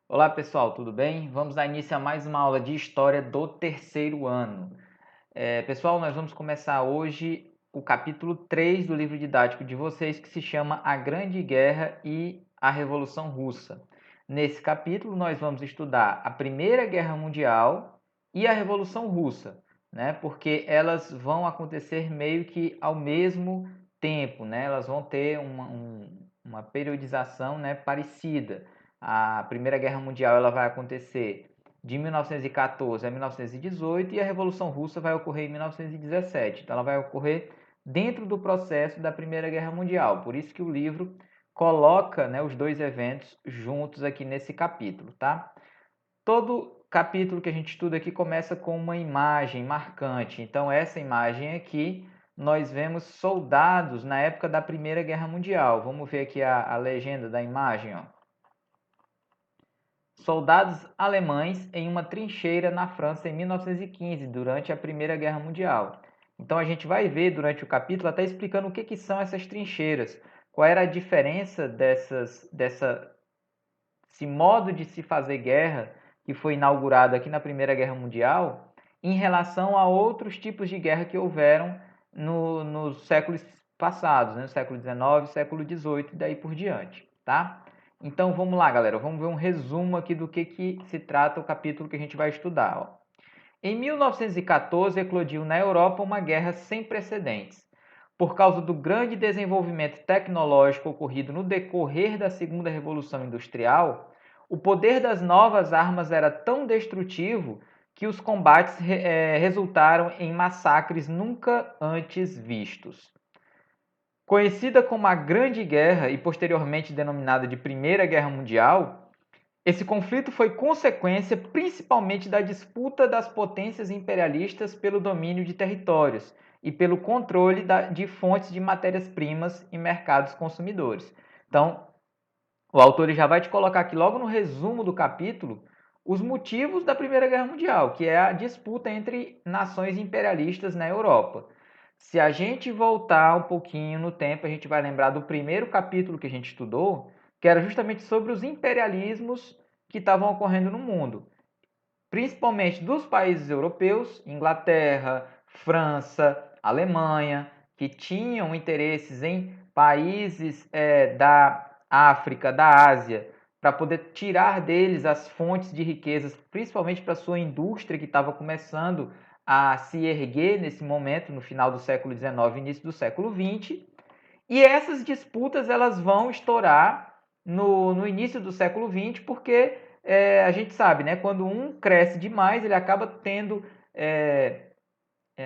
Olá pessoal, tudo bem? Vamos dar início a mais uma aula de História do terceiro ano. Pessoal, nós vamos começar hoje o capítulo 3 do livro didático de vocês, que se chama A Grande Guerra e a Revolução Russa. Nesse capítulo, nós vamos estudar a Primeira Guerra Mundial e a Revolução Russa, né? Porque elas vão acontecer meio que ao mesmo tempo, né? Elas vão ter uma periodização, né, parecida. A Primeira Guerra Mundial ela vai acontecer de 1914 a 1918 e a Revolução Russa vai ocorrer em 1917. Então ela vai ocorrer dentro do processo da Primeira Guerra Mundial. Por isso que o livro coloca, né, os dois eventos juntos aqui nesse capítulo, tá? Todo capítulo que a gente estuda aqui começa com uma imagem marcante. Então essa imagem aqui nós vemos soldados na época da Primeira Guerra Mundial. Vamos ver aqui a legenda da imagem, ó. Soldados alemães em uma trincheira na França em 1915, durante a Primeira Guerra Mundial. Então a gente vai ver durante o capítulo até explicando o que são essas trincheiras, qual era a diferença desse modo de se fazer guerra que foi inaugurado aqui na Primeira Guerra Mundial em relação a outros tipos de guerra que houveram nos séculos passados, né? No século XIX, século XVIII e daí por diante, tá? Então vamos lá, galera, vamos ver um resumo aqui do que se trata o capítulo que a gente vai estudar. Ó. Em 1914, eclodiu na Europa uma guerra sem precedentes. Por causa do grande desenvolvimento tecnológico ocorrido no decorrer da Segunda Revolução Industrial, o poder das novas armas era tão destrutivo que os combates resultaram em massacres nunca antes vistos. Conhecida como a Grande Guerra e posteriormente denominada de Primeira Guerra Mundial, esse conflito foi consequência principalmente da disputa das potências imperialistas pelo domínio de territórios e pelo controle de fontes de matérias-primas e mercados consumidores. Então, o autor já vai te colocar aqui logo no resumo do capítulo os motivos da Primeira Guerra Mundial, que é a disputa entre nações imperialistas na Europa. Se a gente voltar um pouquinho no tempo, a gente vai lembrar do primeiro capítulo que a gente estudou, que era justamente sobre os imperialismos que estavam ocorrendo no mundo, principalmente dos países europeus, Inglaterra, França, Alemanha, que tinham interesses em países da África, da Ásia, para poder tirar deles as fontes de riquezas, principalmente para a sua indústria que estava começando a se erguer nesse momento, no final do século XIX, início do século XX. E essas disputas elas vão estourar no início do século XX, porque a gente sabe, né, quando um cresce demais, ele acaba tendo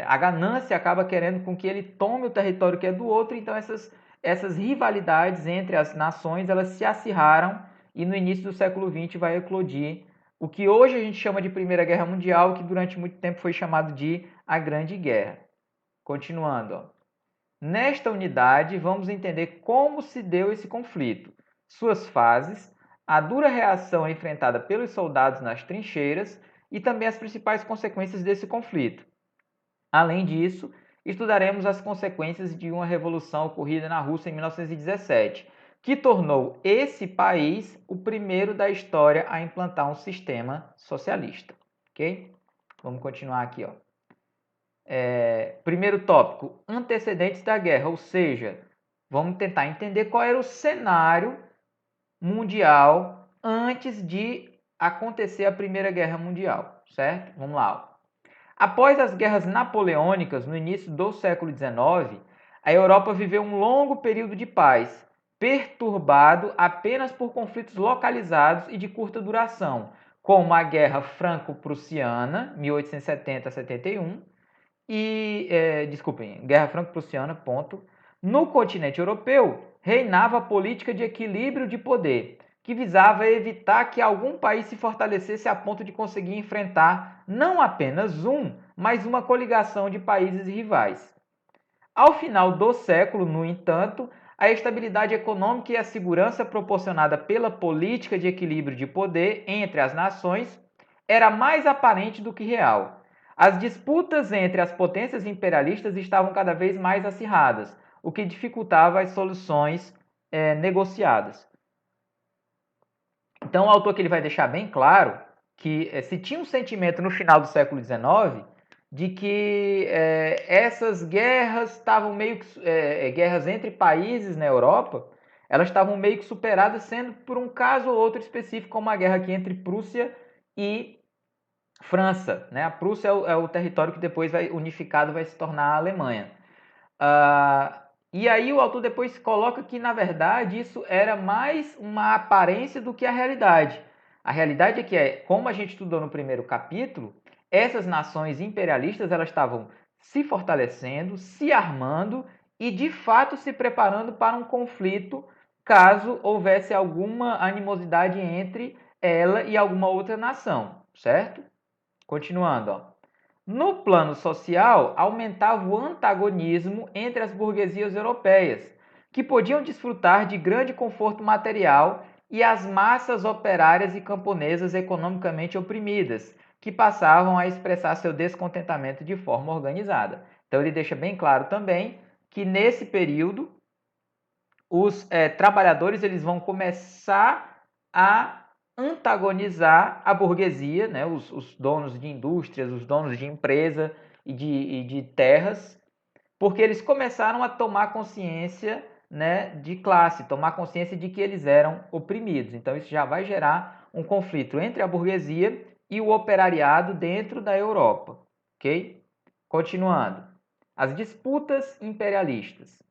a ganância acaba querendo com que ele tome o território que é do outro, então essas rivalidades entre as nações elas se acirraram e no início do século XX vai eclodir o que hoje a gente chama de Primeira Guerra Mundial, que durante muito tempo foi chamado de a Grande Guerra. Continuando, ó. Nesta unidade, vamos entender como se deu esse conflito, suas fases, a dura reação enfrentada pelos soldados nas trincheiras e também as principais consequências desse conflito. Além disso, estudaremos as consequências de uma revolução ocorrida na Rússia em 1917, que tornou esse país o primeiro da história a implantar um sistema socialista. Ok? Vamos continuar aqui, ó. Primeiro tópico, antecedentes da guerra, ou seja, vamos tentar entender qual era o cenário mundial antes de acontecer a Primeira Guerra Mundial, certo? Vamos lá. Após as guerras napoleônicas, no início do século XIX, a Europa viveu um longo período de paz, perturbado apenas por conflitos localizados e de curta duração, como a Guerra Franco-Prussiana, 1870 a 71, desculpem, Guerra Franco-Prussiana, ponto. No continente europeu, reinava a política de equilíbrio de poder, que visava evitar que algum país se fortalecesse a ponto de conseguir enfrentar não apenas mas uma coligação de países rivais. Ao final do século, no entanto, a estabilidade econômica e a segurança proporcionada pela política de equilíbrio de poder entre as nações era mais aparente do que real. As disputas entre as potências imperialistas estavam cada vez mais acirradas, o que dificultava as soluções negociadas. Então, o autor que ele vai deixar bem claro que se tinha um sentimento no final do século XIX de que essas guerras estavam meio que guerras entre países na Europa, elas estavam meio que superadas, sendo por um caso ou outro específico, como a guerra aqui entre Prússia e França, né? A Prússia é o território que depois unificado vai se tornar a Alemanha. E aí o autor depois coloca que, na verdade, isso era mais uma aparência do que a realidade. A realidade é que, como a gente estudou no primeiro capítulo, essas nações imperialistas elas estavam se fortalecendo, se armando e, de fato, se preparando para um conflito caso houvesse alguma animosidade entre ela e alguma outra nação, certo? Continuando, ó. No plano social, aumentava o antagonismo entre as burguesias europeias, que podiam desfrutar de grande conforto material, e as massas operárias e camponesas economicamente oprimidas, que passavam a expressar seu descontentamento de forma organizada. Então ele deixa bem claro também que nesse período os trabalhadores eles vão começar a antagonizar a burguesia, né, os donos de indústrias, os donos de empresa e de terras, porque eles começaram a tomar consciência, né, de classe, tomar consciência de que eles eram oprimidos. Então isso já vai gerar um conflito entre a burguesia e o operariado dentro da Europa, ok? Continuando. As disputas imperialistas.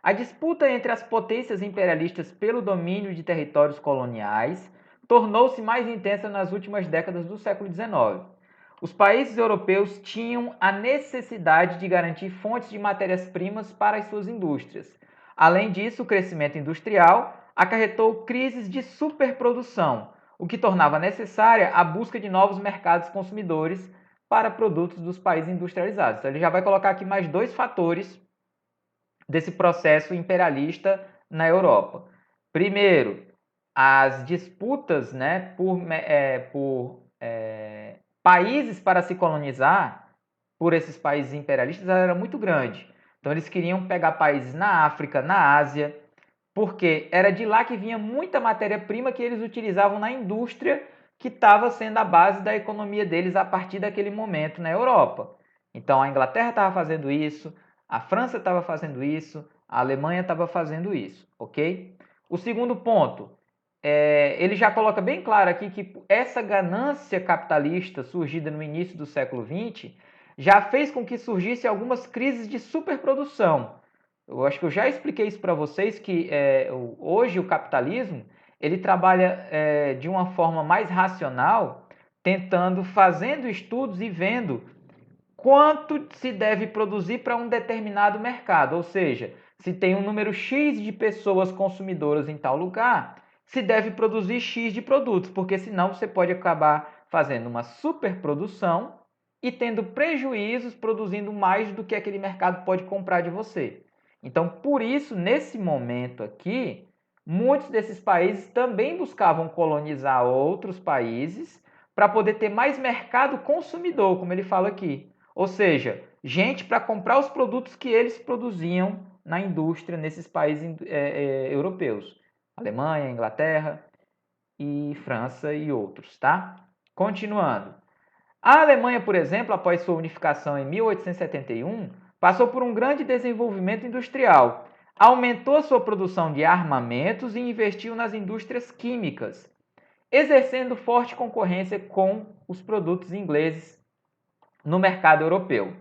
A disputa entre as potências imperialistas pelo domínio de territórios coloniais tornou-se mais intensa nas últimas décadas do século XIX. Os países europeus tinham a necessidade de garantir fontes de matérias-primas para as suas indústrias. Além disso, o crescimento industrial acarretou crises de superprodução, o que tornava necessária a busca de novos mercados consumidores para produtos dos países industrializados. Então, ele já vai colocar aqui mais dois fatores desse processo imperialista na Europa. Primeiro, as disputas, né, por países para se colonizar por esses países imperialistas era muito grande. Então eles queriam pegar países na África, na Ásia, porque era de lá que vinha muita matéria-prima que eles utilizavam na indústria que estava sendo a base da economia deles a partir daquele momento na Europa. Então a Inglaterra estava fazendo isso, a França estava fazendo isso, a Alemanha estava fazendo isso, ok? O segundo ponto, ele já coloca bem claro aqui que essa ganância capitalista surgida no início do século XX já fez com que surgissem algumas crises de superprodução. Eu acho que eu já expliquei isso para vocês, que hoje o capitalismo ele trabalha de uma forma mais racional, fazendo estudos e vendo quanto se deve produzir para um determinado mercado. Ou seja, se tem um número X de pessoas consumidoras em tal lugar, se deve produzir X de produtos, porque senão você pode acabar fazendo uma superprodução e tendo prejuízos produzindo mais do que aquele mercado pode comprar de você. Então, por isso, nesse momento aqui, muitos desses países também buscavam colonizar outros países para poder ter mais mercado consumidor, como ele fala aqui. Ou seja, gente para comprar os produtos que eles produziam na indústria nesses países europeus. Alemanha, Inglaterra e França e outros, tá? Continuando. A Alemanha, por exemplo, após sua unificação em 1871, passou por um grande desenvolvimento industrial. Aumentou sua produção de armamentos e investiu nas indústrias químicas, exercendo forte concorrência com os produtos ingleses no mercado europeu.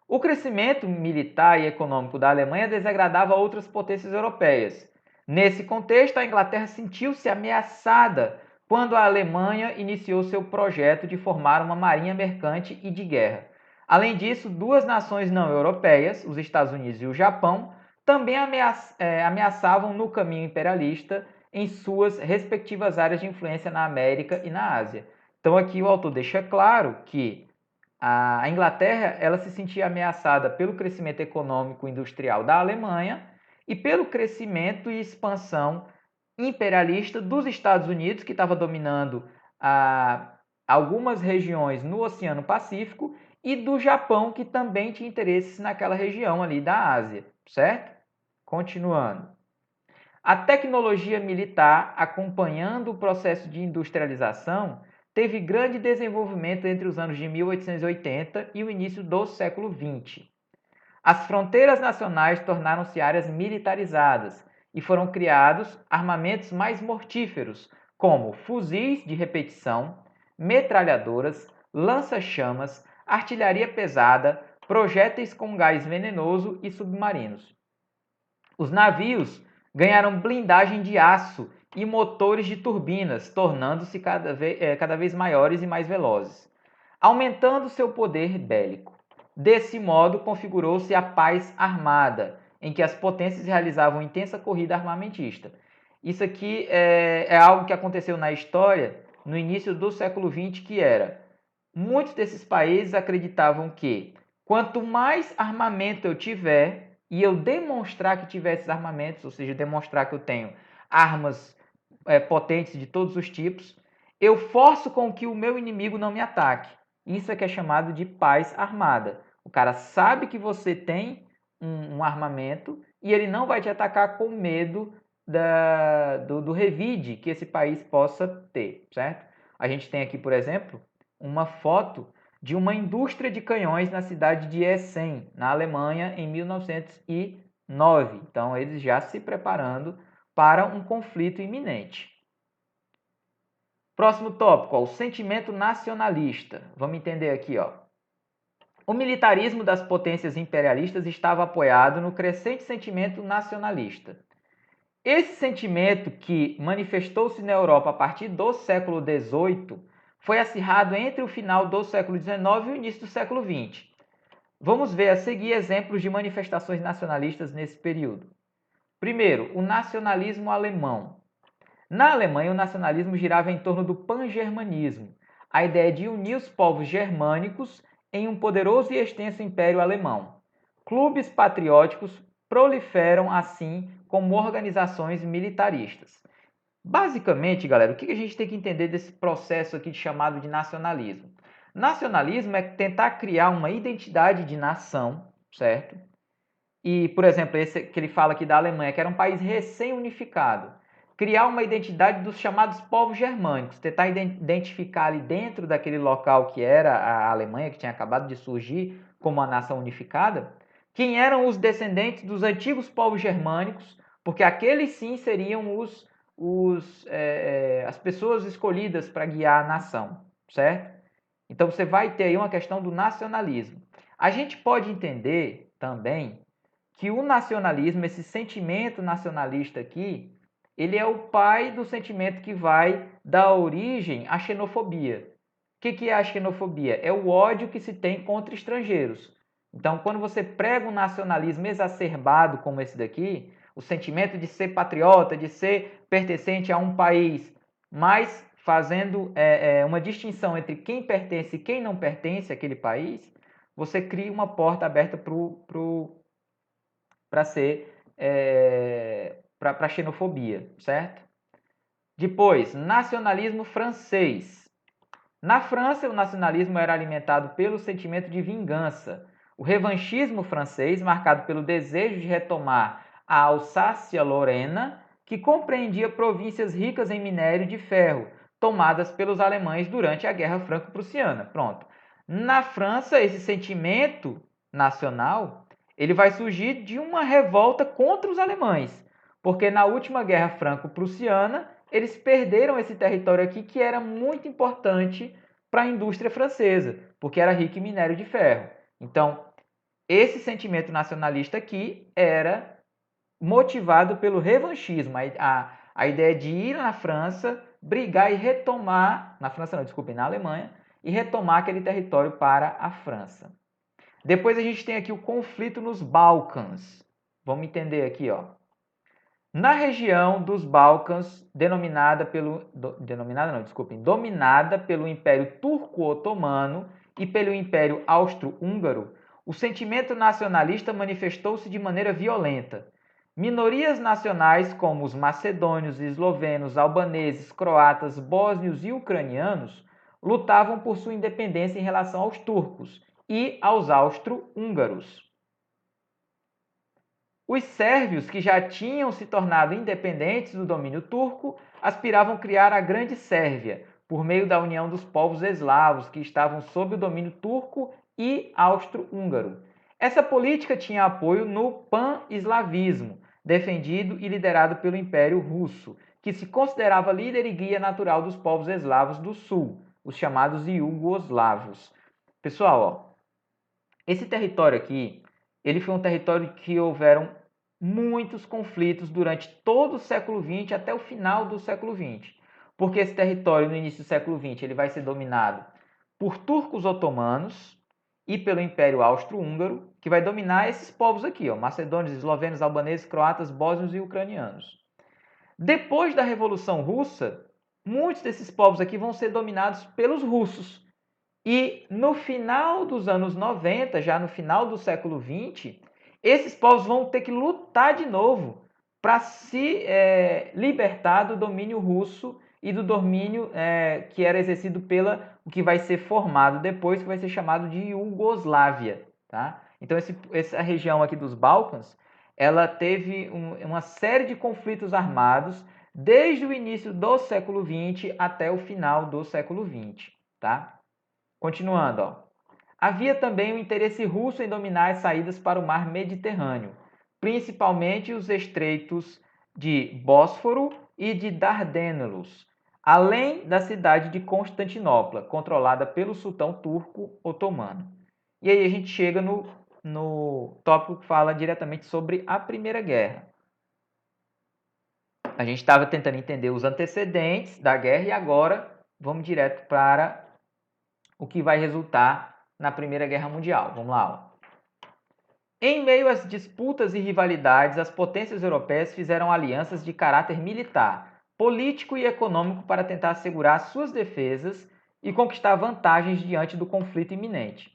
O crescimento militar e econômico da Alemanha desagradava outras potências europeias. Nesse contexto, a Inglaterra sentiu-se ameaçada quando a Alemanha iniciou seu projeto de formar uma marinha mercante e de guerra. Além disso, duas nações não europeias, os Estados Unidos e o Japão, também ameaçavam no caminho imperialista em suas respectivas áreas de influência na América e na Ásia. Então aqui o autor deixa claro que a Inglaterra ela se sentia ameaçada pelo crescimento econômico e industrial da Alemanha e pelo crescimento e expansão imperialista dos Estados Unidos, que estava dominando algumas regiões no Oceano Pacífico, e do Japão, que também tinha interesses naquela região ali da Ásia, certo? Continuando. A tecnologia militar, acompanhando o processo de industrialização, teve grande desenvolvimento entre os anos de 1880 e o início do século XX. As fronteiras nacionais tornaram-se áreas militarizadas e foram criados armamentos mais mortíferos, como fuzis de repetição, metralhadoras, lança-chamas, artilharia pesada, projéteis com gás venenoso e submarinos. Os navios ganharam blindagem de aço e motores de turbinas, tornando-se cada vez maiores e mais velozes, aumentando seu poder bélico. Desse modo, configurou-se a paz armada, em que as potências realizavam intensa corrida armamentista. Isso aqui é algo que aconteceu na história no início do século XX, que era, muitos desses países acreditavam que quanto mais armamento eu tiver, e eu demonstrar que tiver esses armamentos, ou seja, demonstrar que eu tenho armas potentes de todos os tipos, eu forço com que o meu inimigo não me ataque. Isso é que é chamado de paz armada. O cara sabe que você tem um armamento e ele não vai te atacar com medo do revide que esse país possa ter, certo? A gente tem aqui, por exemplo, uma foto de uma indústria de canhões na cidade de Essen, na Alemanha, em 1909. Então, eles já se preparando para um conflito iminente. Próximo tópico, ó, o sentimento nacionalista. Vamos entender aqui, ó. O militarismo das potências imperialistas estava apoiado no crescente sentimento nacionalista. Esse sentimento, que manifestou-se na Europa a partir do século XVIII, foi acirrado entre o final do século XIX e o início do século XX. Vamos ver a seguir exemplos de manifestações nacionalistas nesse período. Primeiro, o nacionalismo alemão. Na Alemanha, o nacionalismo girava em torno do pangermanismo, a ideia de unir os povos germânicos em um poderoso e extenso império alemão. Clubes patrióticos proliferam assim como organizações militaristas. Basicamente, galera, o que a gente tem que entender desse processo aqui chamado de nacionalismo? Nacionalismo é tentar criar uma identidade de nação, certo? E, por exemplo, esse que ele fala aqui da Alemanha, que era um país recém-unificado. Criar uma identidade dos chamados povos germânicos, tentar identificar ali dentro daquele local que era a Alemanha, que tinha acabado de surgir como uma nação unificada, quem eram os descendentes dos antigos povos germânicos, porque aqueles sim seriam as pessoas escolhidas para guiar a nação, certo? Então você vai ter aí uma questão do nacionalismo. A gente pode entender também que o nacionalismo, esse sentimento nacionalista aqui, ele é o pai do sentimento que vai dar origem à xenofobia. O que é a xenofobia? É o ódio que se tem contra estrangeiros. Então, quando você prega um nacionalismo exacerbado como esse daqui, o sentimento de ser patriota, de ser pertencente a um país, mas fazendo uma distinção entre quem pertence e quem não pertence àquele país, você cria uma porta aberta para ser para xenofobia, certo? Depois, nacionalismo francês. Na França, o nacionalismo era alimentado pelo sentimento de vingança. O revanchismo francês, marcado pelo desejo de retomar a Alsácia-Lorena, que compreendia províncias ricas em minério de ferro, tomadas pelos alemães durante a Guerra Franco-Prussiana. Pronto. Na França, esse sentimento nacional, ele vai surgir de uma revolta contra os alemães, porque na última Guerra Franco-Prussiana, eles perderam esse território aqui que era muito importante para a indústria francesa, porque era rico em minério de ferro. Então, esse sentimento nacionalista aqui era motivado pelo revanchismo, a ideia de ir na França, brigar e retomar, na França não, desculpe, na Alemanha, e retomar aquele território para a França. Depois a gente tem aqui o conflito nos Balcãs. Vamos entender aqui, ó. Na região dos Balcãs, dominada pelo Império Turco-Otomano e pelo Império Austro-Húngaro, o sentimento nacionalista manifestou-se de maneira violenta. Minorias nacionais como os macedônios, eslovenos, albaneses, croatas, bósnios e ucranianos lutavam por sua independência em relação aos turcos e aos austro-húngaros. Os sérvios, que já tinham se tornado independentes do domínio turco, aspiravam criar a Grande Sérvia, por meio da união dos povos eslavos que estavam sob o domínio turco e austro-húngaro. Essa política tinha apoio no pan-eslavismo, defendido e liderado pelo Império Russo, que se considerava líder e guia natural dos povos eslavos do sul, os chamados iugoslavos. Pessoal, ó, esse território aqui, ele foi um território que houveram muitos conflitos durante todo o século XX até o final do século XX. Porque esse território, no início do século XX, ele vai ser dominado por turcos otomanos e pelo Império Austro-Húngaro, que vai dominar esses povos aqui, ó, macedônios, eslovenos, albaneses, croatas, bósnios e ucranianos. Depois da Revolução Russa, muitos desses povos aqui vão ser dominados pelos russos. E no final dos anos 90, já no final do século 20, esses povos vão ter que lutar de novo para se libertar do domínio russo e do domínio que era exercido pela o que vai ser formado depois, que vai ser chamado de Iugoslávia. Tá? Então, essa região aqui dos Balcãs, ela teve uma série de conflitos armados desde o início do século 20 até o final do século 20. Tá? Continuando, ó. Havia também o interesse russo em dominar as saídas para o mar Mediterrâneo, principalmente os estreitos de Bósforo e de Dardanelos, além da cidade de Constantinopla, controlada pelo sultão turco otomano. E aí a gente chega no tópico que fala diretamente sobre a Primeira Guerra. A gente estava tentando entender os antecedentes da guerra e agora vamos direto para o que vai resultar na Primeira Guerra Mundial. Vamos lá. Ó. Em meio às disputas e rivalidades, as potências europeias fizeram alianças de caráter militar, político e econômico para tentar assegurar suas defesas e conquistar vantagens diante do conflito iminente.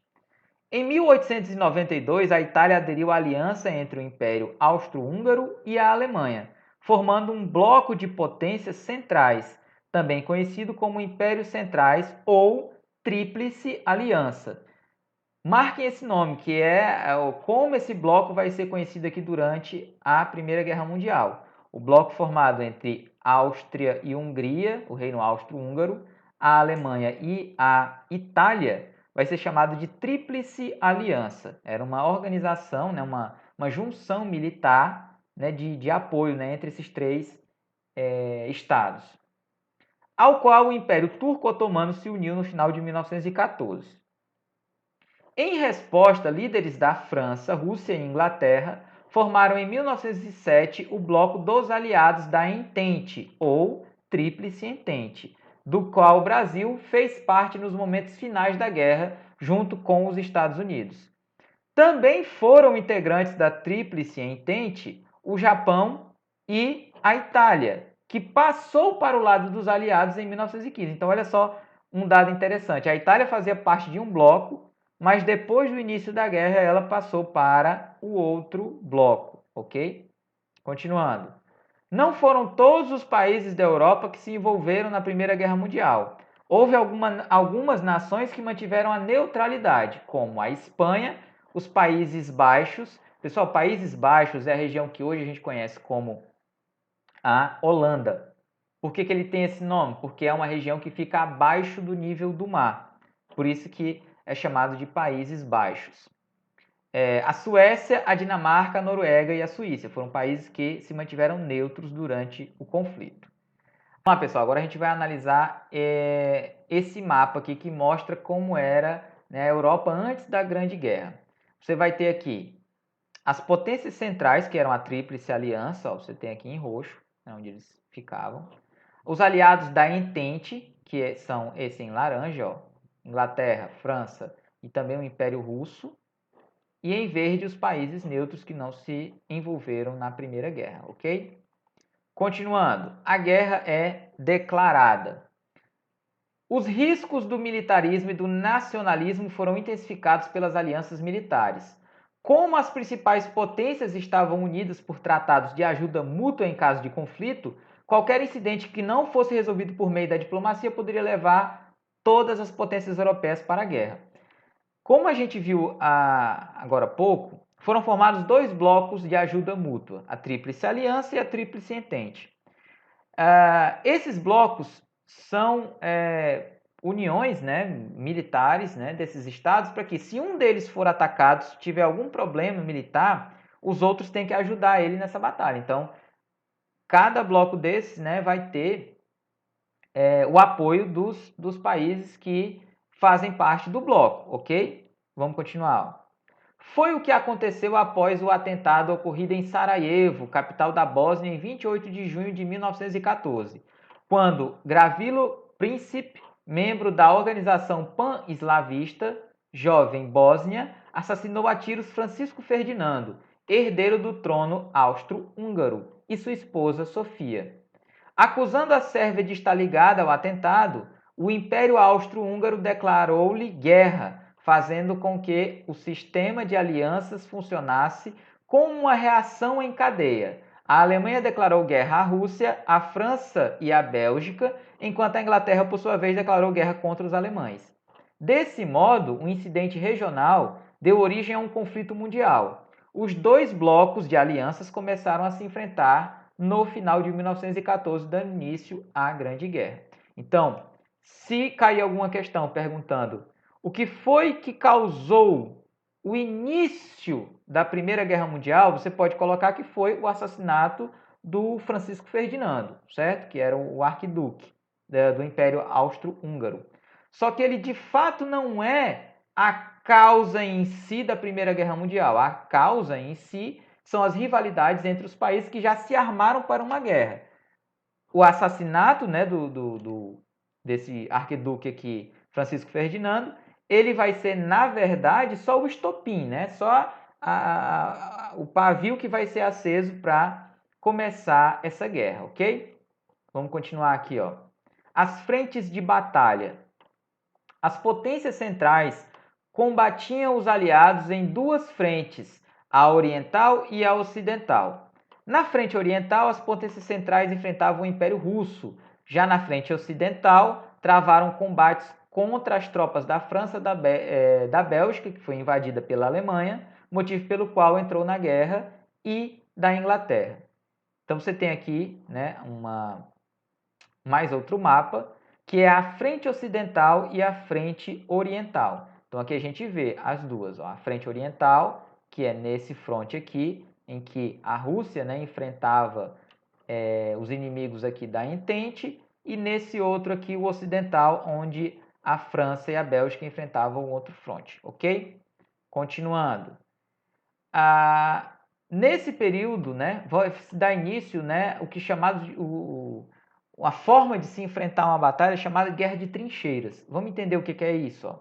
Em 1892, a Itália aderiu à aliança entre o Império Austro-Húngaro e a Alemanha, formando um bloco de potências centrais, também conhecido como Impérios Centrais ou Tríplice Aliança. Marquem esse nome, que é como esse bloco vai ser conhecido aqui durante a Primeira Guerra Mundial. O bloco formado entre Áustria e Hungria, o Reino Austro-Húngaro, a Alemanha e a Itália, vai ser chamado de Tríplice Aliança. Era uma organização, né, uma junção militar, né, de apoio, né, entre esses três estados, ao qual o Império Turco-Otomano se uniu no final de 1914. Em resposta, líderes da França, Rússia e Inglaterra formaram em 1907 o Bloco dos Aliados da Entente, ou Tríplice Entente, do qual o Brasil fez parte nos momentos finais da guerra, junto com os Estados Unidos. Também foram integrantes da Tríplice Entente o Japão e a Itália, que passou para o lado dos aliados em 1915. Então, olha só um dado interessante. A Itália fazia parte de um bloco, mas depois do início da guerra ela passou para o outro bloco, ok? Continuando. Não foram todos os países da Europa que se envolveram na Primeira Guerra Mundial. Houve algumas nações que mantiveram a neutralidade, como a Espanha, os Países Baixos. Pessoal, Países Baixos é a região que hoje a gente conhece como a Holanda. Por que ele tem esse nome? Porque é uma região que fica abaixo do nível do mar. Por isso que é chamado de Países Baixos. A Suécia, a Dinamarca, a Noruega e a Suíça foram países que se mantiveram neutros durante o conflito. Vamos lá, pessoal, agora a gente vai analisar esse mapa aqui que mostra como era, né, a Europa antes da Grande Guerra. Você vai ter aqui as potências centrais, que eram a Tríplice Aliança, ó, você tem aqui em roxo, né, onde eles ficavam. Os aliados da Entente, que são esse em laranja, ó, Inglaterra, França e também o Império Russo. E em verde, os países neutros que não se envolveram na Primeira Guerra, ok? Continuando, a guerra é declarada. Os riscos do militarismo e do nacionalismo foram intensificados pelas alianças militares. Como as principais potências estavam unidas por tratados de ajuda mútua em caso de conflito, qualquer incidente que não fosse resolvido por meio da diplomacia poderia levar todas as potências europeias para a guerra. Como a gente viu agora há pouco, foram formados dois blocos de ajuda mútua, a Tríplice Aliança e a Tríplice Entente. Esses blocos são uniões, né, militares, né, desses estados, para que, se um deles for atacado, se tiver algum problema militar, os outros têm que ajudar ele nessa batalha. Então, cada bloco desses, né, vai ter o apoio dos países que fazem parte do bloco, ok? Vamos continuar. Foi o que aconteceu após o atentado ocorrido em Sarajevo, capital da Bósnia, em 28 de junho de 1914, quando Gavrilo Princip, membro da organização pan-eslavista Jovem Bósnia, assassinou a tiros Francisco Ferdinando, herdeiro do trono austro-húngaro, e sua esposa Sofia. Acusando a Sérvia de estar ligada ao atentado, o Império Austro-Húngaro declarou-lhe guerra, fazendo com que o sistema de alianças funcionasse como uma reação em cadeia. A Alemanha declarou guerra à Rússia, à França e à Bélgica, enquanto a Inglaterra, por sua vez, declarou guerra contra os alemães. Desse modo, um incidente regional deu origem a um conflito mundial. Os dois blocos de alianças começaram a se enfrentar no final de 1914, dando início à Grande Guerra. Então, se cair alguma questão perguntando o que foi que causou o início da Primeira Guerra Mundial, você pode colocar que foi o assassinato do Francisco Ferdinando, certo? Que era o arquiduque do Império Austro-Húngaro. Só que ele, de fato, não é a causa em si da Primeira Guerra Mundial. A causa em si são as rivalidades entre os países que já se armaram para uma guerra. O assassinato, né, desse arquiduque aqui, Francisco Ferdinando, ele vai ser, na verdade, só o estopim, né? Só o pavio que vai ser aceso para começar essa guerra, ok? Vamos continuar aqui, ó. As frentes de batalha. As potências centrais combatiam os aliados em duas frentes, a oriental e a ocidental. Na frente oriental, as potências centrais enfrentavam o Império Russo. Já na frente ocidental, travaram combates contra as tropas da França da Bélgica, que foi invadida pela Alemanha, motivo pelo qual entrou na guerra, e da Inglaterra. Então você tem aqui, né, mais outro mapa, que é a frente ocidental e a frente oriental. Então aqui a gente vê as duas, ó, a frente oriental, que é nesse fronte aqui, em que a Rússia, né, enfrentava os inimigos aqui da Entente, e nesse outro aqui, o ocidental, onde a França e a Bélgica enfrentavam o outro fronte, ok? Continuando. Nesse período, né, vai se dar início, né, o que é chamado de, a forma de se enfrentar uma batalha chamada de guerra de trincheiras. Vamos entender o que é isso, ó.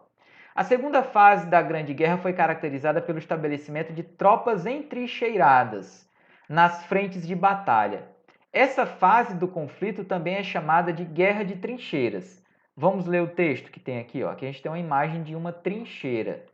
A segunda fase da Grande Guerra foi caracterizada pelo estabelecimento de tropas entrincheiradas nas frentes de batalha. Essa fase do conflito também é chamada de guerra de trincheiras. Vamos ler o texto que tem aqui, ó. Aqui a gente tem uma imagem de uma trincheira.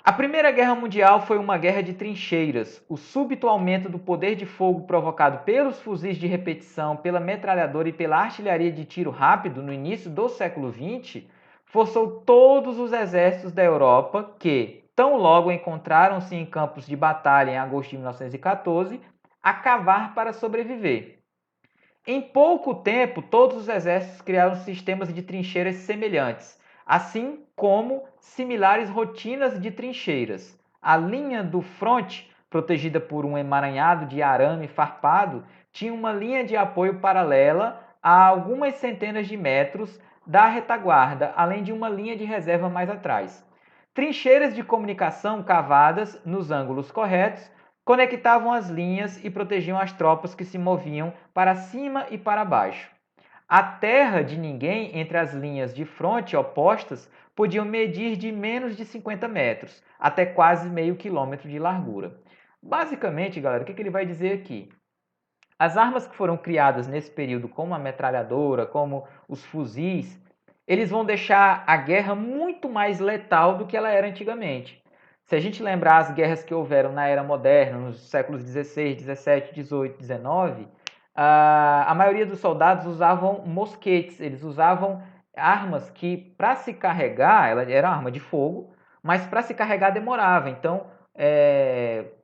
A Primeira Guerra Mundial foi uma guerra de trincheiras. O súbito aumento do poder de fogo provocado pelos fuzis de repetição, pela metralhadora e pela artilharia de tiro rápido no início do século XX forçou todos os exércitos da Europa que, tão logo encontraram-se em campos de batalha em agosto de 1914, a cavar para sobreviver. Em pouco tempo, todos os exércitos criaram sistemas de trincheiras semelhantes, assim como similares rotinas de trincheiras. A linha do fronte, protegida por um emaranhado de arame farpado, tinha uma linha de apoio paralela a algumas centenas de metros da retaguarda, além de uma linha de reserva mais atrás. Trincheiras de comunicação cavadas nos ângulos corretos conectavam as linhas e protegiam as tropas que se moviam para cima e para baixo. A terra de ninguém entre as linhas de fronte opostas podiam medir de menos de 50 metros, até quase meio quilômetro de largura. Basicamente, galera, o que ele vai dizer aqui? As armas que foram criadas nesse período, como a metralhadora, como os fuzis, eles vão deixar a guerra muito mais letal do que ela era antigamente. Se a gente lembrar as guerras que houveram na era moderna, nos séculos 16, 17, 18, 19, a maioria dos soldados usavam mosquetes, eles usavam armas que, para se carregar, ela era arma de fogo, mas para se carregar demorava. Então,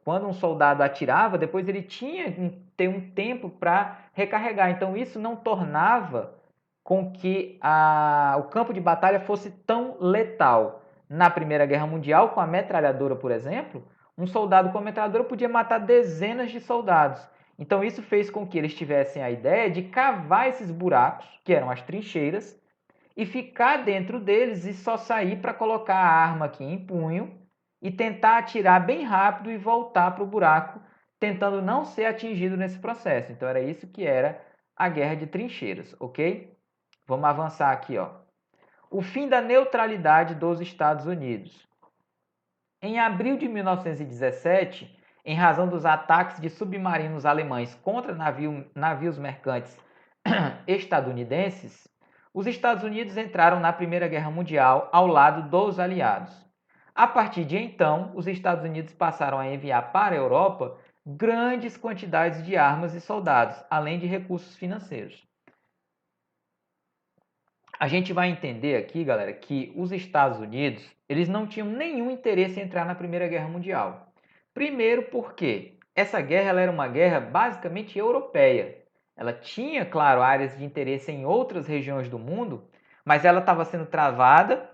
quando um soldado atirava, depois ele tinha que ter um tempo para recarregar. Então, isso não tornava com que o campo de batalha fosse tão letal. Na Primeira Guerra Mundial, com a metralhadora, por exemplo, um soldado com a metralhadora podia matar dezenas de soldados. Então, isso fez com que eles tivessem a ideia de cavar esses buracos, que eram as trincheiras, e ficar dentro deles e só sair para colocar a arma aqui em punho e tentar atirar bem rápido e voltar para o buraco, tentando não ser atingido nesse processo. Então, era isso que era a guerra de trincheiras, ok? Vamos avançar aqui, ó. O fim da neutralidade dos Estados Unidos. Em abril de 1917, em razão dos ataques de submarinos alemães contra navios mercantes estadunidenses, os Estados Unidos entraram na Primeira Guerra Mundial ao lado dos aliados. A partir de então, os Estados Unidos passaram a enviar para a Europa grandes quantidades de armas e soldados, além de recursos financeiros. A gente vai entender aqui, galera, que os Estados Unidos, eles não tinham nenhum interesse em entrar na Primeira Guerra Mundial. Primeiro porque essa guerra ela era uma guerra basicamente europeia. Ela tinha, claro, áreas de interesse em outras regiões do mundo, mas ela estava sendo travada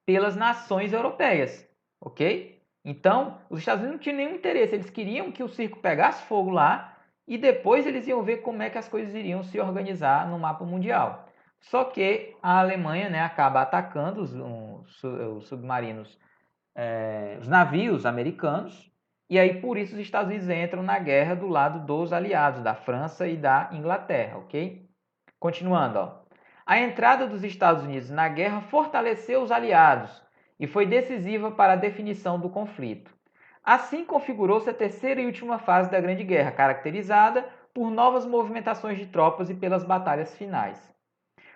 pelas nações europeias, ok? Então, os Estados Unidos não tinham nenhum interesse, eles queriam que o circo pegasse fogo lá e depois eles iam ver como é que as coisas iriam se organizar no mapa mundial. Só que a Alemanha, né, acaba atacando os submarinos, os navios americanos, e aí por isso os Estados Unidos entram na guerra do lado dos aliados, da França e da Inglaterra, ok? Continuando, ó. A entrada dos Estados Unidos na guerra fortaleceu os aliados e foi decisiva para a definição do conflito. Assim configurou-se a terceira e última fase da Grande Guerra, caracterizada por novas movimentações de tropas e pelas batalhas finais.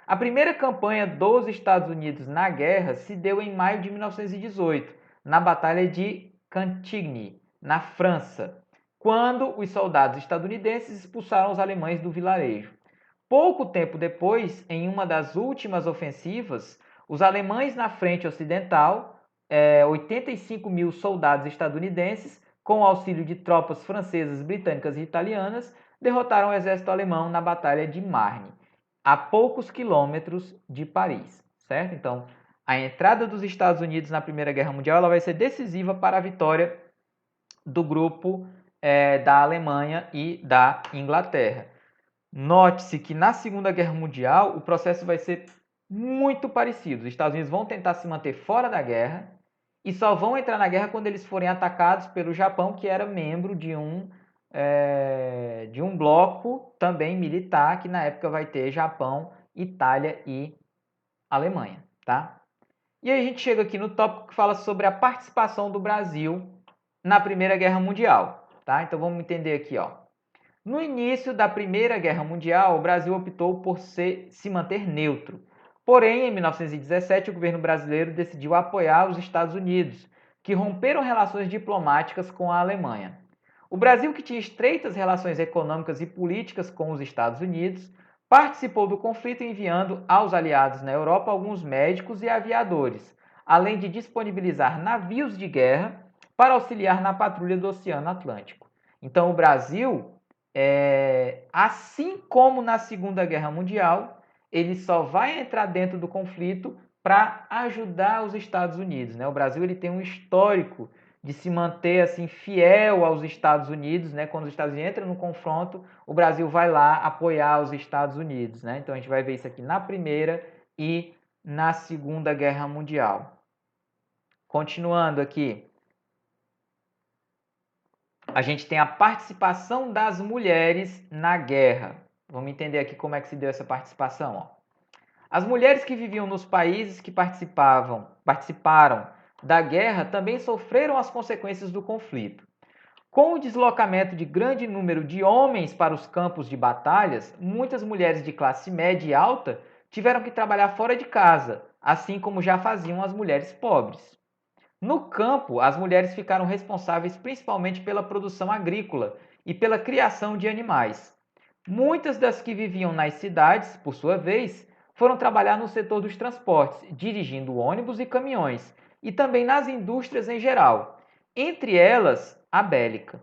A primeira campanha dos Estados Unidos na guerra se deu em maio de 1918, na Batalha de Cantigny, na França, quando os soldados estadunidenses expulsaram os alemães do vilarejo. Pouco tempo depois, em uma das últimas ofensivas, os alemães na frente ocidental, 85 mil soldados estadunidenses, com o auxílio de tropas francesas, britânicas e italianas, derrotaram o exército alemão na Batalha de Marne, a poucos quilômetros de Paris, certo? Então, a entrada dos Estados Unidos na Primeira Guerra Mundial ela vai ser decisiva para a vitória do grupo da Alemanha e da Inglaterra. Note-se que na Segunda Guerra Mundial o processo vai ser muito parecido. Os Estados Unidos vão tentar se manter fora da guerra e só vão entrar na guerra quando eles forem atacados pelo Japão, que era membro de um bloco também militar, que na época vai ter Japão, Itália e Alemanha, tá? E aí a gente chega aqui no tópico que fala sobre a participação do Brasil na Primeira Guerra Mundial, tá? Então vamos entender aqui, ó. No início da Primeira Guerra Mundial, o Brasil optou por se manter neutro. Porém, em 1917, o governo brasileiro decidiu apoiar os Estados Unidos, que romperam relações diplomáticas com a Alemanha. O Brasil, que tinha estreitas relações econômicas e políticas com os Estados Unidos, participou do conflito enviando aos aliados na Europa alguns médicos e aviadores, além de disponibilizar navios de guerra para auxiliar na patrulha do Oceano Atlântico. Então, o Brasil, assim como na Segunda Guerra Mundial, ele só vai entrar dentro do conflito para ajudar os Estados Unidos, né? O Brasil ele tem um histórico de se manter assim fiel aos Estados Unidos, né? Quando os Estados Unidos entram no confronto, o Brasil vai lá apoiar os Estados Unidos, né? Então a gente vai ver isso aqui na Primeira e na Segunda Guerra Mundial. Continuando aqui, a gente tem a participação das mulheres na guerra. Vamos entender aqui como é que se deu essa participação, ó. As mulheres que viviam nos países que participaram da guerra também sofreram as consequências do conflito. Com o deslocamento de grande número de homens para os campos de batalhas, muitas mulheres de classe média e alta tiveram que trabalhar fora de casa, assim como já faziam as mulheres pobres. No campo, as mulheres ficaram responsáveis principalmente pela produção agrícola e pela criação de animais. Muitas das que viviam nas cidades, por sua vez, foram trabalhar no setor dos transportes, dirigindo ônibus e caminhões, e também nas indústrias em geral, entre elas a bélica.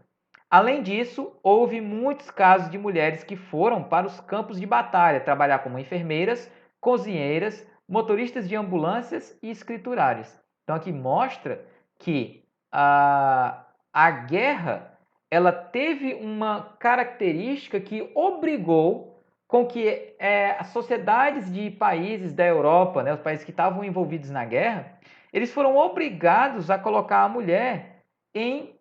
Além disso, houve muitos casos de mulheres que foram para os campos de batalha trabalhar como enfermeiras, cozinheiras, motoristas de ambulâncias e escriturárias. Então aqui mostra que a guerra ela teve uma característica que obrigou com que as sociedades de países da Europa, né, os países que estavam envolvidos na guerra, eles foram obrigados a colocar a mulher em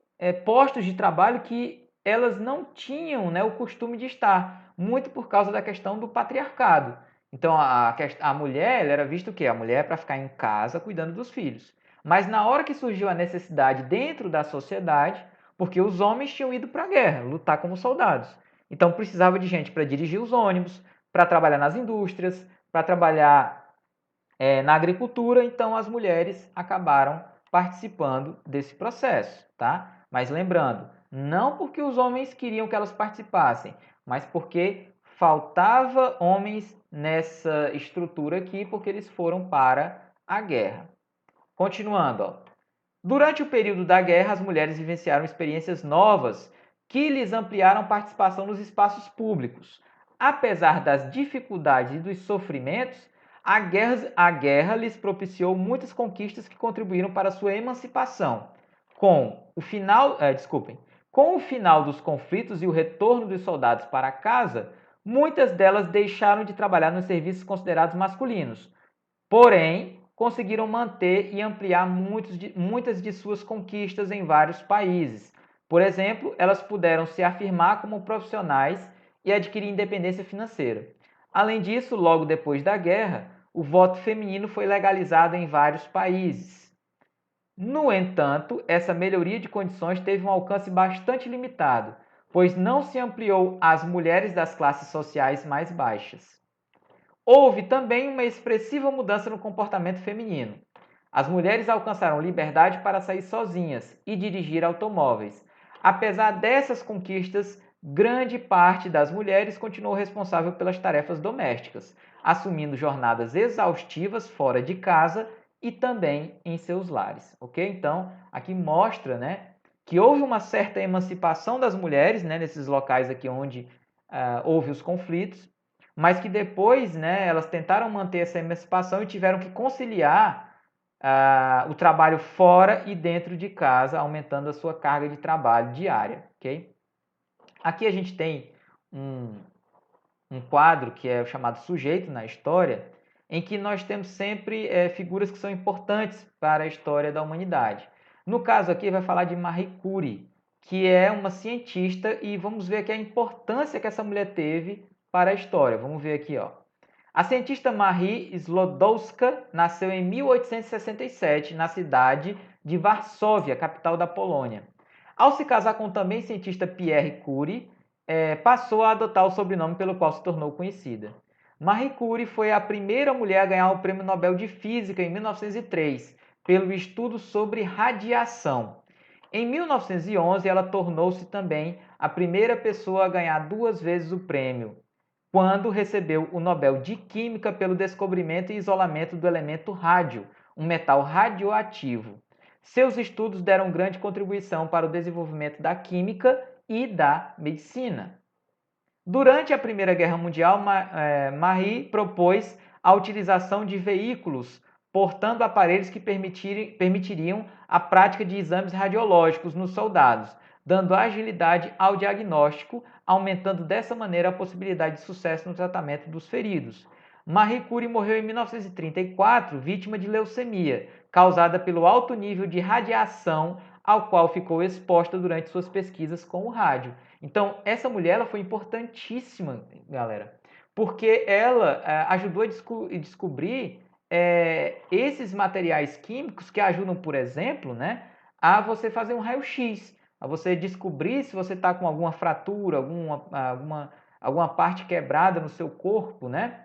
postos de trabalho que elas não tinham, né, o costume de estar, muito por causa da questão do patriarcado. Então a mulher ela era vista o quê? A mulher é para ficar em casa cuidando dos filhos. Mas na hora que surgiu a necessidade dentro da sociedade, porque os homens tinham ido para a guerra, lutar como soldados. Então precisava de gente para dirigir os ônibus, para trabalhar nas indústrias, para trabalhar na agricultura. Então as mulheres acabaram participando desse processo, tá? Mas lembrando, não porque os homens queriam que elas participassem, mas porque faltava homens nessa estrutura aqui, porque eles foram para a guerra. Continuando, ó. Durante o período da guerra, as mulheres vivenciaram experiências novas que lhes ampliaram participação nos espaços públicos. Apesar das dificuldades e dos sofrimentos, a guerra lhes propiciou muitas conquistas que contribuíram para a sua emancipação. Com o final dos conflitos e o retorno dos soldados para casa, muitas delas deixaram de trabalhar nos serviços considerados masculinos. Porém, conseguiram manter e ampliar muitas de suas conquistas em vários países. Por exemplo, elas puderam se afirmar como profissionais e adquirir independência financeira. Além disso, logo depois da guerra, o voto feminino foi legalizado em vários países. No entanto, essa melhoria de condições teve um alcance bastante limitado, pois não se ampliou às mulheres das classes sociais mais baixas. Houve também uma expressiva mudança no comportamento feminino. As mulheres alcançaram liberdade para sair sozinhas e dirigir automóveis. Apesar dessas conquistas, grande parte das mulheres continuou responsável pelas tarefas domésticas, assumindo jornadas exaustivas fora de casa e também em seus lares, ok? Então, aqui mostra, né, que houve uma certa emancipação das mulheres, né, nesses locais aqui onde houve os conflitos, mas que depois, né, elas tentaram manter essa emancipação e tiveram que conciliar o trabalho fora e dentro de casa, aumentando a sua carga de trabalho diária, ok? Aqui a gente tem um quadro que é chamado Sujeito na História, em que nós temos sempre figuras que são importantes para a história da humanidade. No caso aqui vai falar de Marie Curie, que é uma cientista, e vamos ver aqui a importância que essa mulher teve para a história. Vamos ver aqui, ó. A cientista Marie Sklodowska nasceu em 1867 na cidade de Varsóvia, capital da Polônia. Ao se casar com o também cientista Pierre Curie, passou a adotar o sobrenome pelo qual se tornou conhecida. Marie Curie foi a primeira mulher a ganhar o Prêmio Nobel de Física em 1903, pelo estudo sobre radiação. Em 1911, ela tornou-se também a primeira pessoa a ganhar 2 vezes o prêmio, quando recebeu o Nobel de Química pelo descobrimento e isolamento do elemento rádio, um metal radioativo. Seus estudos deram grande contribuição para o desenvolvimento da química e da medicina. Durante a Primeira Guerra Mundial, Marie propôs a utilização de veículos portando aparelhos que permitiriam a prática de exames radiológicos nos soldados, dando agilidade ao diagnóstico, aumentando dessa maneira a possibilidade de sucesso no tratamento dos feridos. Marie Curie morreu em 1934, vítima de leucemia, causada pelo alto nível de radiação ao qual ficou exposta durante suas pesquisas com o rádio. Então, essa mulher ela foi importantíssima, galera, porque ela ajudou a descobrir esses materiais químicos que ajudam, por exemplo, né, a você fazer um raio-x, a você descobrir se você está com alguma fratura, alguma parte quebrada no seu corpo, né?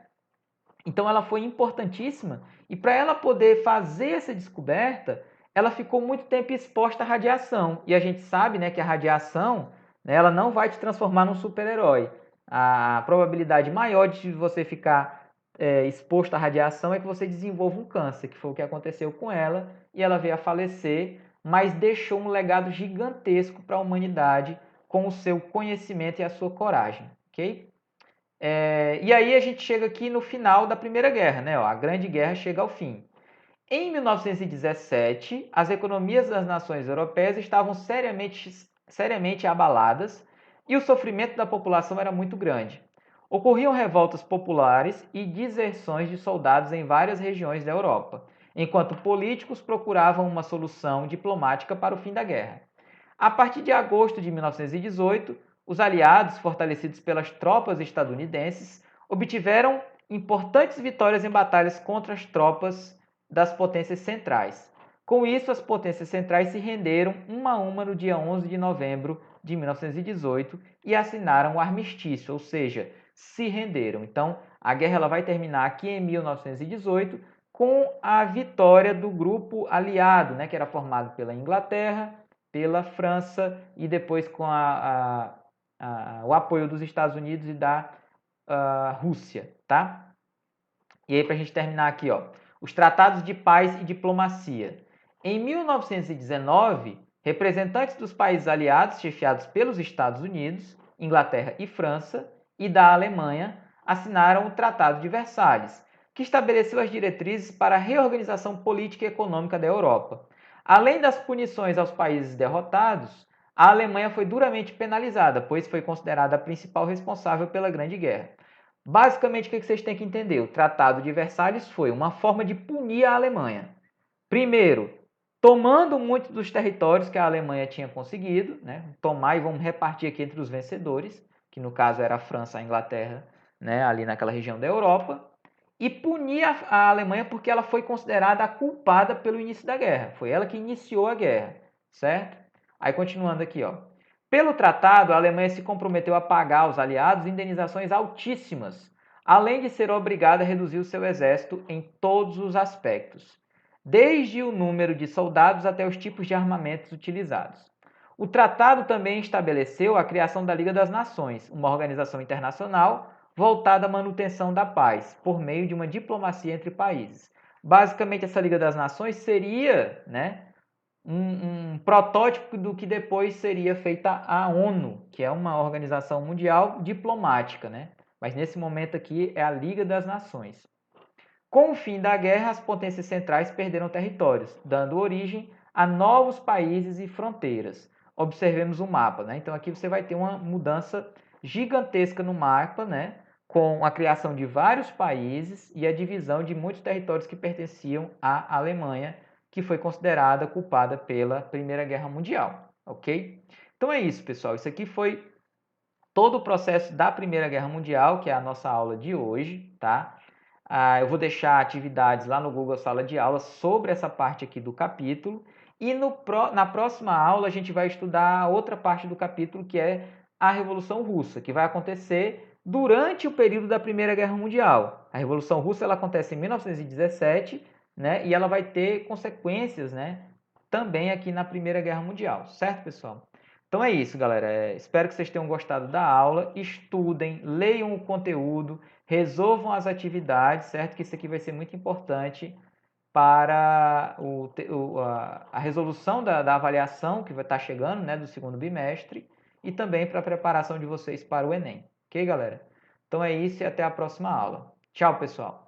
Então ela foi importantíssima e para ela poder fazer essa descoberta, ela ficou muito tempo exposta à radiação. E a gente sabe, né, que a radiação, né, ela não vai te transformar num super-herói. A probabilidade maior de você ficar exposto à radiação é que você desenvolva um câncer, que foi o que aconteceu com ela, e ela veio a falecer, mas deixou um legado gigantesco para a humanidade com o seu conhecimento e a sua coragem, ok? E aí a gente chega aqui no final da Primeira Guerra, né? Ó, a Grande Guerra chega ao fim. Em 1917, as economias das nações europeias estavam seriamente abaladas e o sofrimento da população era muito grande. Ocorriam revoltas populares e deserções de soldados em várias regiões da Europa, enquanto políticos procuravam uma solução diplomática para o fim da guerra. A partir de agosto de 1918, os aliados, fortalecidos pelas tropas estadunidenses, obtiveram importantes vitórias em batalhas contra as tropas das potências centrais. Com isso, as potências centrais se renderam uma a uma no dia 11 de novembro de 1918 e assinaram o armistício, ou seja, se renderam. Então, a guerra ela vai terminar aqui em 1918 com a vitória do grupo aliado, né, que era formado pela Inglaterra, pela França e depois com o apoio dos Estados Unidos e da Rússia, tá? E aí, para a gente terminar aqui, ó, os tratados de paz e diplomacia. Em 1919, representantes dos países aliados, chefiados pelos Estados Unidos, Inglaterra e França, e da Alemanha, assinaram o Tratado de Versalhes, que estabeleceu as diretrizes para a reorganização política e econômica da Europa. Além das punições aos países derrotados, a Alemanha foi duramente penalizada, pois foi considerada a principal responsável pela Grande Guerra. Basicamente, o que vocês têm que entender? O Tratado de Versalhes foi uma forma de punir a Alemanha. Primeiro, tomando muitos dos territórios que a Alemanha tinha conseguido, né? Tomar e vamos repartir aqui entre os vencedores, que no caso era a França, a Inglaterra, né? Ali naquela região da Europa, e punir a Alemanha porque ela foi considerada a culpada pelo início da guerra. Foi ela que iniciou a guerra, certo? Aí continuando aqui, ó. Pelo tratado, a Alemanha se comprometeu a pagar aos aliados indenizações altíssimas, além de ser obrigada a reduzir o seu exército em todos os aspectos, desde o número de soldados até os tipos de armamentos utilizados. O tratado também estabeleceu a criação da Liga das Nações, uma organização internacional voltada à manutenção da paz, por meio de uma diplomacia entre países. Basicamente, essa Liga das Nações seria, né, um protótipo do que depois seria feita a ONU, que é uma organização mundial diplomática, né? Mas nesse momento aqui é a Liga das Nações. Com o fim da guerra, as potências centrais perderam territórios, dando origem a novos países e fronteiras. Observemos o mapa, né? Então aqui você vai ter uma mudança gigantesca no mapa, né? Com a criação de vários países e a divisão de muitos territórios que pertenciam à Alemanha, que foi considerada culpada pela Primeira Guerra Mundial, ok? Então é isso, pessoal. Isso aqui foi todo o processo da Primeira Guerra Mundial, que é a nossa aula de hoje, tá? Eu vou deixar atividades lá no Google Sala de Aula sobre essa parte aqui do capítulo. E na próxima aula a gente vai estudar a outra parte do capítulo, que é a Revolução Russa, que vai acontecer durante o período da Primeira Guerra Mundial. A Revolução Russa ela acontece em 1917, né? E ela vai ter consequências, né? Também aqui na Primeira Guerra Mundial, certo, pessoal? Então é isso, galera. Espero que vocês tenham gostado da aula. Estudem, leiam o conteúdo, resolvam as atividades, certo? Que isso aqui vai ser muito importante para a resolução da avaliação que vai estar chegando, né, do segundo bimestre e também para a preparação de vocês para o Enem. Ok, galera? Então é isso e até a próxima aula. Tchau, pessoal!